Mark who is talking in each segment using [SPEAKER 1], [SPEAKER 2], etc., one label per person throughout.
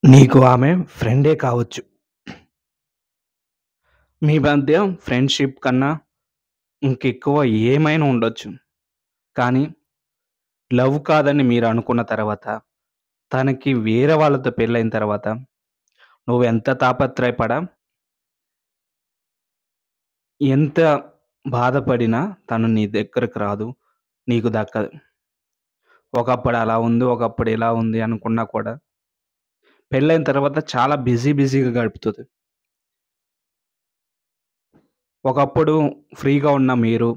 [SPEAKER 1] నీకు ఆమె ఫ్రెండే కావచ్చు. మీ మధ్య ఫ్రెండ్‌షిప్ కన్నా ఇంకెక్కువ ఏమైనా ఉండొచ్చు. కానీ లవ్ కాదని మీరనుకున్న తర్వాత, తనకి వేరే వాళ్ళతో పెళ్ళైన తర్వాత, నువ్వెంత తాపత్రయపడా, ఎంత బాధపడినా తను నీ దగ్గరకు రాదు. నీకు దక్కదు. ఒకప్పుడు అలా ఉంది, ఒకప్పుడు ఇలా ఉంది అనుకున్నా కూడా, పెళ్ళైన తర్వాత చాలా బిజీగా గడుపుతది. ఒకప్పుడు ఫ్రీగా ఉన్న మీరు,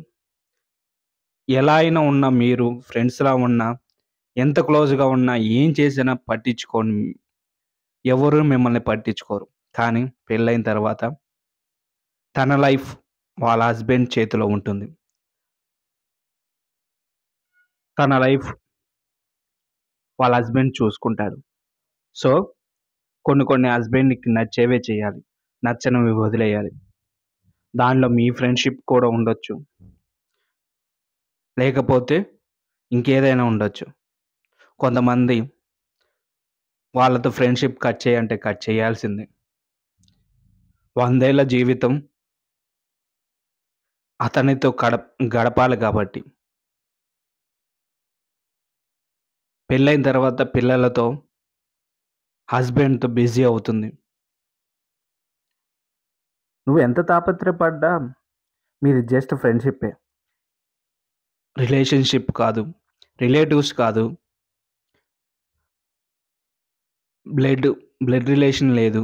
[SPEAKER 1] ఎలా అయినా ఉన్న మీరు, ఫ్రెండ్స్‌లా ఉన్నా, ఎంత క్లోజ్‌గా ఉన్నా, ఏం చేసినా పట్టించుకోని ఎవరు మిమ్మల్ని పట్టించుకోరు. కానీ పెళ్ళైన తర్వాత తన లైఫ్ వాళ్ళ హస్బెండ్ చేతిలో ఉంటుంది. తన లైఫ్ వాళ్ళ హస్బెండ్ చూసుకుంటాడు. సో, కొన్ని హస్బెండ్‌కి నచ్చేవే చేయాలి. నచ్చనివి వదిలేయాలి. దానిలో మీ ఫ్రెండ్‌షిప్ కూడా ఉండొచ్చు. లేకపోతే ఇంకేదైనా ఉండొచ్చు. కొంతమంది వాళ్ళతో ఫ్రెండ్‌షిప్ కట్ చేయంటే కట్ చేయాల్సిందే. 100 ఏళ్ల జీవితం అతనితో గడపాలి కాబట్టి. పెళ్ళైన తర్వాత పిల్లలతో, హస్బెండ్‌తో బిజీ అవుతుంది. నువ్వు ఎంత తాపత్రయపడ్డా మీది జస్ట్ ఫ్రెండ్‌షిప్పే. రిలేషన్‌షిప్ కాదు. రిలేటివ్స్ కాదు. బ్లడ్ బ్లడ్ రిలేషన్ లేదు.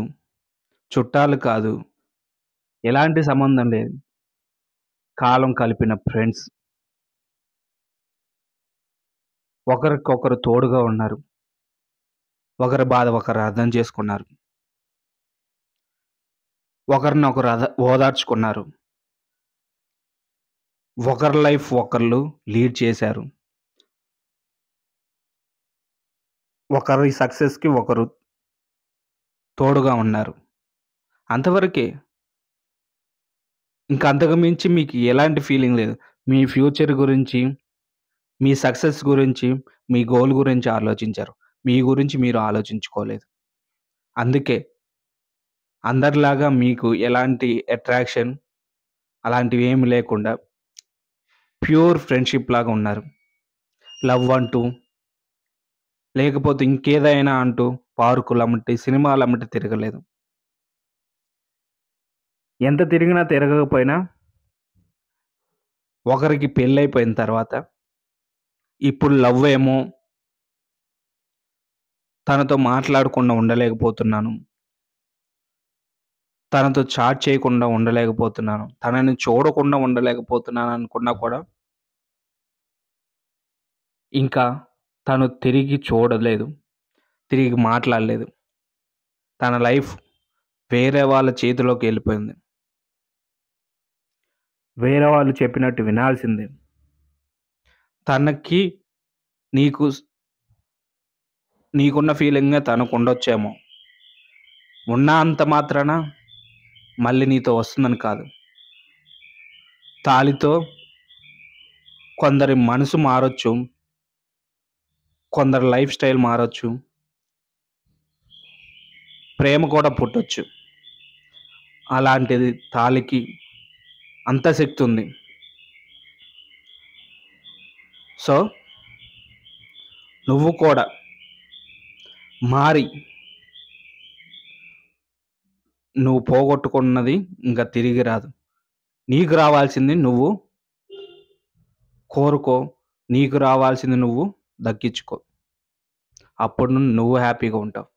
[SPEAKER 1] చుట్టాలు కాదు. ఎలాంటి సంబంధం లేదు. కాలం కలిపిన ఫ్రెండ్స్. ఒకరికొకరు తోడుగా ఉన్నారు. ఒకరి బాధ ఒకరు అర్థం చేసుకున్నారు. ఒకరినొకరు ఓదార్చుకున్నారు. ఒకరి లైఫ్ ఒకళ్ళు లీడ్ చేశారు. ఒకరి సక్సెస్‌కి ఒకరు తోడుగా ఉన్నారు. అంతవరకే. ఇంక అంతకు మించి మీకు ఎలాంటి ఫీలింగ్ లేదు. మీ ఫ్యూచర్ గురించి, మీ సక్సెస్ గురించి, మీ గోల్ గురించి ఆలోచించారు. మీ గురించి మీరు ఆలోచించుకోలేదు. అందుకే అందరిలాగా మీకు ఎలాంటి అట్రాక్షన్ అలాంటివేమి లేకుండా ప్యూర్ ఫ్రెండ్‌షిప్ లాగా ఉన్నారు. లవ్ అంటూ, లేకపోతే ఇంకేదైనా అంటూ పార్కులమ్మటి, సినిమాలమ్మటి తిరగలేదు. ఎంత తిరిగినా తిరగకపోయినా ఒకరికి పెళ్ళైపోయిన తర్వాత ఇప్పుడు లవ్ ఏమో తనతో మాట్లాడకుండా ఉండలేకపోతున్నాను. తనతో చాట్ చేయకుండా ఉండలేకపోతున్నాను. తనని చూడకుండా ఉండలేకపోతున్నాను అనుకున్నా కూడా, ఇంకా తను తిరిగి చూడలేదు. తిరిగి మాట్లాడలేదు. తన లైఫ్ వేరే వాళ్ళ చేతిలోకెళ్ళిపోయింది. వేరే వాళ్ళు చెప్పినట్టు వినాల్సిందే. తనకి నీకు నీకున్న ఫీలింగే తనకుండొచ్చేమో. ఉన్నంత మాత్రాన మళ్ళీ నీతో వస్తుందని కాదు. తాళితో కొందరి మనసు మారొచ్చు. కొందరి లైఫ్ స్టైల్ మారొచ్చు. ప్రేమ కూడా పుట్టొచ్చు. అలాంటిది తాళికి అంత శక్తి ఉంది. సో, నువ్వు కూడా మారి నువ్వు పోగొట్టుకున్నది ఇంక తిరిగి రాదు. నీకు రావాల్సింది నువ్వు కోరుకో. నీకు రావాల్సింది నువ్వు దక్కించుకో. అప్పుడు నువ్వు హ్యాపీగా ఉంటావు.